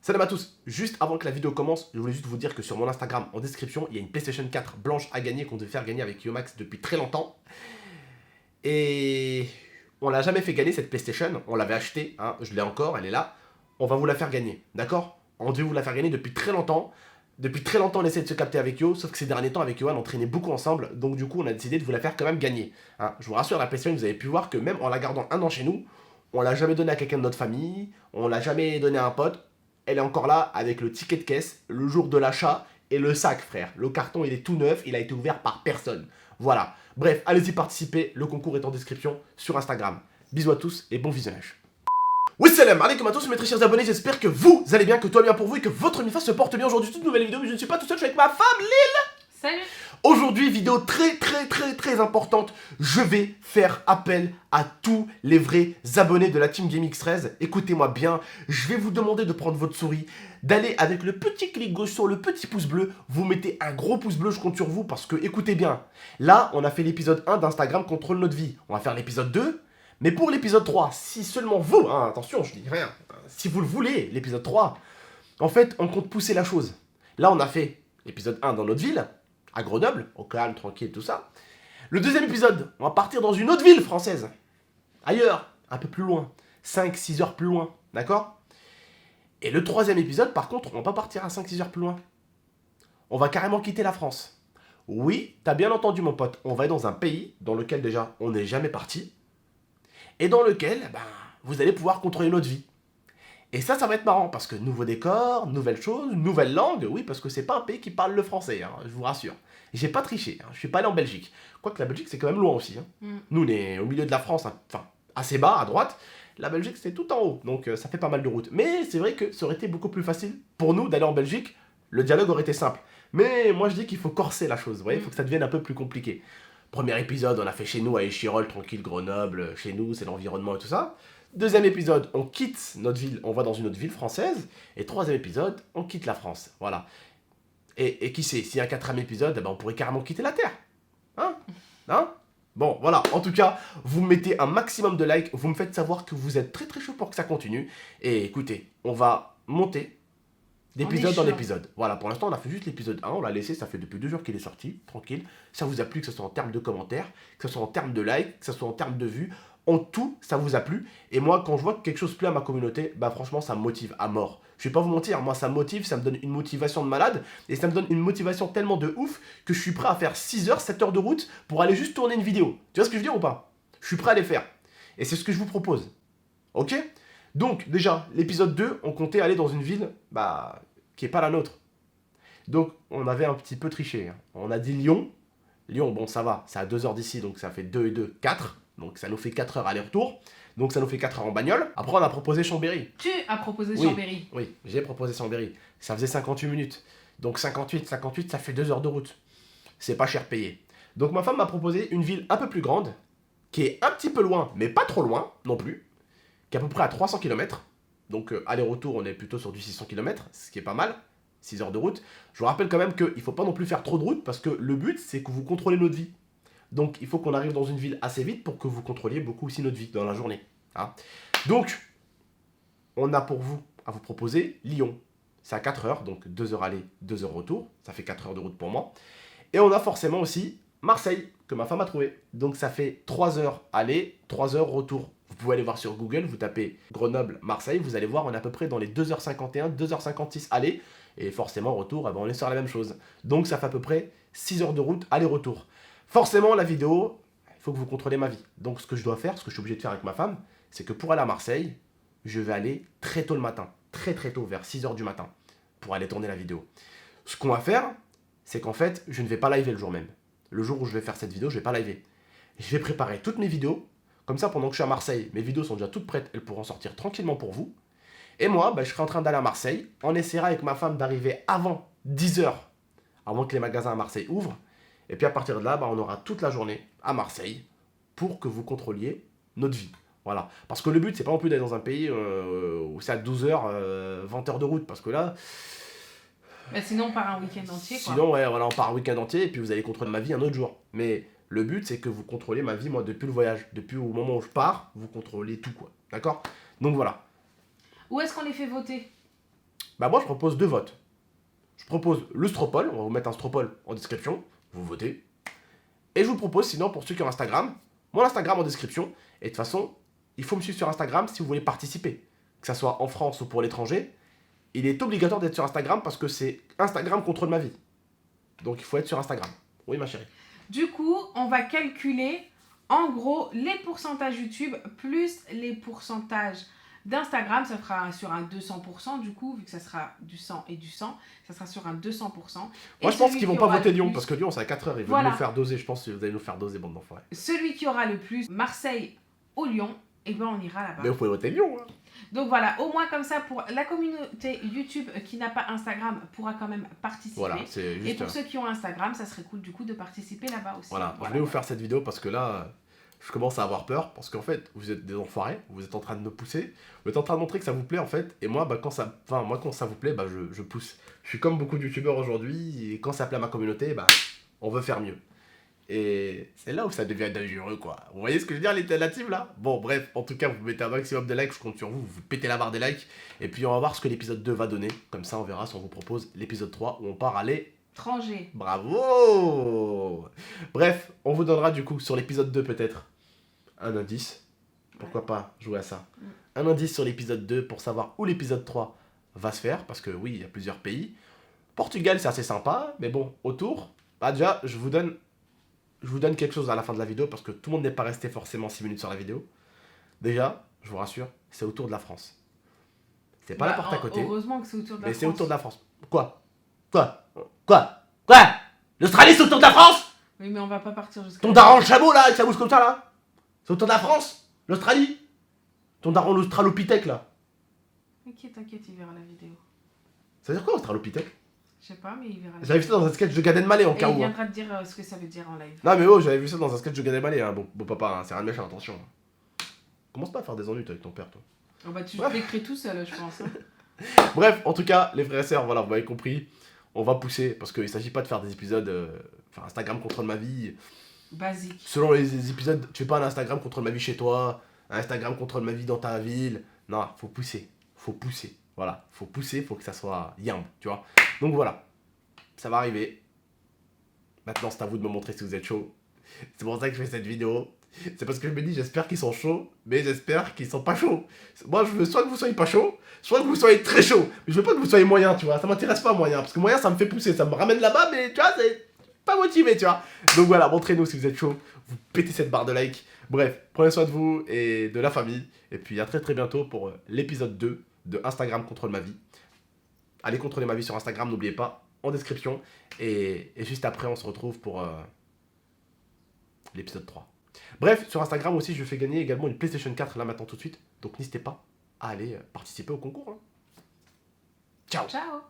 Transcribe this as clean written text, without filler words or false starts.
Salut à tous, juste avant que la vidéo commence, je voulais juste vous dire que sur mon Instagram, en description, il y a une PlayStation 4 blanche à gagner qu'on devait faire gagner avec Yomax depuis très longtemps. Et on l'a jamais fait gagner cette PlayStation, on l'avait achetée, hein, je l'ai encore, elle est là. On va vous la faire gagner, d'accord? On devait vous la faire gagner depuis très longtemps. Depuis très longtemps, on essaie de se capter avec Yo, sauf que ces derniers temps, avec Yohan, on traînait beaucoup ensemble, donc du coup, on a décidé de vous la faire quand même gagner. Hein. Je vous rassure, la PlayStation, vous avez pu voir que même en la gardant un an chez nous, on l'a jamais donné à quelqu'un de notre famille, on l'a jamais donné à un pote. Elle est encore là avec le ticket de caisse, le jour de l'achat et le sac, frère. Le carton, il est tout neuf, il a été ouvert par personne. Voilà. Bref, allez-y participer, le concours est en description sur Instagram. Bisous à tous et bon visionnage. Oui, salam alaikum à tous mes très chers abonnés, j'espère que vous allez bien, que tout va bien pour vous et que votre mi-face se porte bien. Aujourd'hui, toute nouvelle vidéo, mais je ne suis pas tout seul, je suis avec ma femme, Lille. Salut. Aujourd'hui, vidéo très importante, je vais faire appel à tous les vrais abonnés de la Team GameX13. Écoutez-moi bien, je vais vous demander de prendre votre souris, d'aller avec le petit clic gauche sur le petit pouce bleu, vous mettez un gros pouce bleu, je compte sur vous parce que, écoutez bien, là, on a fait l'épisode 1 d'Instagram contrôle notre vie, on va faire l'épisode 2, mais pour l'épisode 3, si seulement vous, hein, attention, je dis rien, si vous le voulez, l'épisode 3, en fait, on compte pousser la chose. Là, on a fait l'épisode 1 dans notre ville, à Grenoble, au calme, tranquille, tout ça. Le deuxième épisode, on va partir dans une autre ville française. Ailleurs, un peu plus loin. 5-6 heures plus loin, d'accord? Et le troisième épisode, par contre, on va pas partir à 5-6 heures plus loin. On va carrément quitter la France. Oui, t'as bien entendu mon pote, on va aller dans un pays dans lequel déjà on n'est jamais parti. Et dans lequel, ben, vous allez pouvoir contrôler notre vie. Et ça va être marrant, parce que nouveau décor, nouvelle chose, nouvelle langue, oui, parce que c'est pas un pays qui parle le français, hein, je vous rassure. J'ai pas triché, hein, je suis pas allé en Belgique. Quoique la Belgique, c'est quand même loin aussi. Hein. Nous, on est au milieu de la France, hein, enfin, assez bas, à droite. La Belgique, c'est tout en haut, donc ça fait pas mal de route. Mais c'est vrai que ça aurait été beaucoup plus facile pour nous d'aller en Belgique, le dialogue aurait été simple. Mais moi, je dis qu'il faut corser la chose, vous voyez, il faut que ça devienne un peu plus compliqué. Premier épisode, on a fait chez nous à Échirol, tranquille, Grenoble, chez nous, c'est l'environnement et tout ça. Deuxième épisode, on quitte notre ville, on va dans une autre ville française. Et troisième épisode, on quitte la France. Voilà. Et qui sait, s'il y a un quatrième épisode, eh ben on pourrait carrément quitter la Terre. Hein? Hein? Bon, voilà. En tout cas, vous mettez un maximum de likes, vous me faites savoir que vous êtes très chaud pour que ça continue. Et écoutez, on va monter d'épisode en épisode. Voilà, pour l'instant, on a fait juste l'épisode 1, on l'a laissé, ça fait depuis 2 jours qu'il est sorti, tranquille. Ça vous a plu, que ce soit en termes de commentaires, que ce soit en termes de likes, que ce soit en termes de vues. En tout, ça vous a plu. Et moi, quand je vois que quelque chose plaît à ma communauté, bah franchement, ça me motive à mort. Je vais pas vous mentir, moi, ça me motive, ça me donne une motivation de malade. Et ça me donne une motivation tellement de ouf que je suis prêt à faire 6 heures, 7 heures de route pour aller juste tourner une vidéo. Tu vois ce que je veux dire ou pas? Je suis prêt à les faire. Et c'est ce que je vous propose. Ok? Donc, déjà, l'épisode 2, on comptait aller dans une ville, bah, qui est pas la nôtre. Donc, on avait un petit peu triché. Hein. On a dit Lyon. Lyon, bon, ça va, c'est à 2 heures d'ici, donc ça fait 2 et 2, 4. Donc ça nous fait 4 heures aller-retour. Donc ça nous fait 4 heures en bagnole. Après, on a proposé Chambéry. Tu as proposé Oui, Chambéry. Oui, j'ai proposé Chambéry. Ça faisait 58 minutes. Donc 58, ça fait 2 heures de route. C'est pas cher payé. Donc ma femme m'a proposé une ville un peu plus grande, qui est un petit peu loin, mais pas trop loin non plus, qui est à peu près à 300 km. Donc aller-retour, on est plutôt sur du 600 km, ce qui est pas mal. 6 heures de route. Je vous rappelle quand même qu'il ne faut pas non plus faire trop de route, parce que le but, c'est que vous contrôlez notre vie. Donc il faut qu'on arrive dans une ville assez vite pour que vous contrôliez beaucoup aussi notre vie dans la journée. Hein. Donc, on a pour vous, à vous proposer, Lyon. C'est à 4 heures, donc 2 heures aller, 2 heures retour. Ça fait 4 heures de route pour moi. Et on a forcément aussi Marseille, que ma femme a trouvé. Donc ça fait 3 heures aller, 3 heures retour. Vous pouvez aller voir sur Google, vous tapez Grenoble, Marseille, vous allez voir, on est à peu près dans les 2h51, 2h56 aller. Et forcément, retour, eh ben, on est sur la même chose. Donc ça fait à peu près 6 heures de route aller-retour. Forcément, la vidéo, il faut que vous contrôlez ma vie. Donc ce que je dois faire, ce que je suis obligé de faire avec ma femme, c'est que pour aller à Marseille, je vais aller très tôt le matin. Très tôt, vers 6 heures du matin, pour aller tourner la vidéo. Ce qu'on va faire, c'est qu'en fait, je ne vais pas liver le jour même. Le jour où je vais faire cette vidéo, je ne vais pas liver. Je vais préparer toutes mes vidéos. Comme ça, pendant que je suis à Marseille, mes vidéos sont déjà toutes prêtes. Elles pourront sortir tranquillement pour vous. Et moi, bah, je serai en train d'aller à Marseille. On essaiera avec ma femme d'arriver avant 10 heures, avant que les magasins à Marseille ouvrent. Et puis à partir de là, bah, on aura toute la journée à Marseille pour que vous contrôliez notre vie. Voilà. Parce que le but, c'est pas non plus d'aller dans un pays où c'est à 12 heures, 20 heures de route. Parce que là... Bah sinon, on part un week-end entier, quoi. Sinon, ouais, voilà, on part un week-end entier et puis vous allez contrôler ma vie un autre jour. Mais le but, c'est que vous contrôlez ma vie, moi, depuis le voyage. Depuis au moment où je pars, vous contrôlez tout, quoi. D'accord? Donc voilà. Où est-ce qu'on les fait voter? Bah moi je propose 2 votes. Je propose le Stropole, on va vous mettre un Stropole en description, vous votez. Et je vous propose sinon pour ceux qui ont Instagram, mon Instagram en description. Et de toute façon, il faut me suivre sur Instagram si vous voulez participer. Que ça soit en France ou pour l'étranger, il est obligatoire d'être sur Instagram parce que c'est Instagram contrôle ma vie. Donc il faut être sur Instagram. Oui ma chérie. Du coup, on va calculer en gros les pourcentages YouTube plus les pourcentages d'Instagram. Ça fera sur un 200% du coup, vu que ça sera du 100 et du 100. Ça sera sur un 200%. Moi je pense qu'ils vont pas voter Lyon plus... parce que Lyon c'est à 4h. Ils veulent Voilà. nous faire doser. Je pense que vous allez nous faire doser, bande d'enfoirés. Celui qui aura le plus Marseille ou Lyon, et ben on ira là-bas. Mais vous pouvez voter Lyon. Hein. Donc voilà, au moins comme ça, pour la communauté YouTube qui n'a pas Instagram pourra quand même participer. Voilà, c'est juste. Et pour ceux qui ont Instagram, ça serait cool du coup de participer là-bas aussi. Voilà, je vais vous faire cette vidéo parce que là, je commence à avoir peur. Parce qu'en fait, vous êtes des enfoirés, vous êtes en train de me pousser. Vous êtes en train de montrer que ça vous plaît en fait. Et moi, quand ça vous plaît, je pousse. Je suis comme beaucoup de youtubeurs aujourd'hui. Et quand ça plaît à ma communauté, on veut faire mieux. Et c'est là où ça devient dangereux, quoi. Vous voyez ce que je veux dire, l'alternative, là? Bon, bref, en tout cas, vous mettez un maximum de likes, je compte sur vous, vous pétez la barre des likes, et puis on va voir ce que l'épisode 2 va donner. Comme ça, on verra si on vous propose l'épisode 3, où on part à l'étranger. Bravo! Bref, on vous donnera du coup, sur l'épisode 2 peut-être, un indice. Pourquoi pas jouer à ça? Un indice sur l'épisode 2 pour savoir où l'épisode 3 va se faire, parce que oui, il y a plusieurs pays. Portugal, c'est assez sympa, mais bon, autour, déjà, je vous donne quelque chose à la fin de la vidéo parce que tout le monde n'est pas resté forcément 6 minutes sur la vidéo. Déjà, je vous rassure, c'est autour de la France. C'est pas la porte à côté. Heureusement que c'est autour de la France. Mais c'est autour de la France. Quoi? L'Australie, c'est autour de la France? Oui, mais on va pas partir jusqu'à... Ton daron le chameau là, avec sa bouche comme ça là? C'est autour de la France? L'Australie? Ton daron l'Australopithèque là? Ok, t'inquiète, il verra la vidéo. Ça veut dire quoi Australopithèque? Je sais pas, mais il verra la vidéo. J'avais vu ça dans un sketch de Gad Elmaleh en Et cas où. il viendra te dire ce que ça veut dire en live. Non mais oh, j'avais vu ça dans un sketch de Gad Elmaleh, hein. Bon papa, hein, c'est rien de méchant, attention. Commence pas à faire des ennuis avec ton père, toi. Oh bah tu l'écris tout seul, je pense. Hein. Bref, en tout cas, les frères et sœurs, voilà, vous m'avez compris. On va pousser, parce qu'il s'agit pas de faire des épisodes... Instagram contrôle ma vie. Basique. Selon les épisodes, tu fais pas un Instagram contrôle ma vie chez toi, un Instagram contrôle ma vie dans ta ville. Non, faut pousser. Faut pousser. Voilà, faut pousser, faut que ça soit yamb, tu vois. Donc voilà, ça va arriver. Maintenant, c'est à vous de me montrer si vous êtes chaud. C'est pour ça que je fais cette vidéo. C'est parce que je me dis, j'espère qu'ils sont chauds, mais j'espère qu'ils sont pas chauds. Moi, je veux soit que vous soyez pas chaud, soit que vous soyez très chaud. Mais je veux pas que vous soyez moyen, tu vois. Ça m'intéresse pas moyen, parce que moyen, ça me fait pousser, ça me ramène là-bas, mais tu vois, c'est pas motivé, tu vois. Donc voilà, montrez-nous si vous êtes chaud. Vous pétez cette barre de like. Bref, prenez soin de vous et de la famille. Et puis à très très bientôt pour l'épisode 2 de Instagram contrôle ma vie. Allez contrôler ma vie sur Instagram, n'oubliez pas, en description. Et juste après, on se retrouve pour l'épisode 3. Bref, sur Instagram aussi, je fais gagner également une PlayStation 4 là maintenant tout de suite. Donc n'hésitez pas à aller participer au concours. Hein. Ciao. Ciao.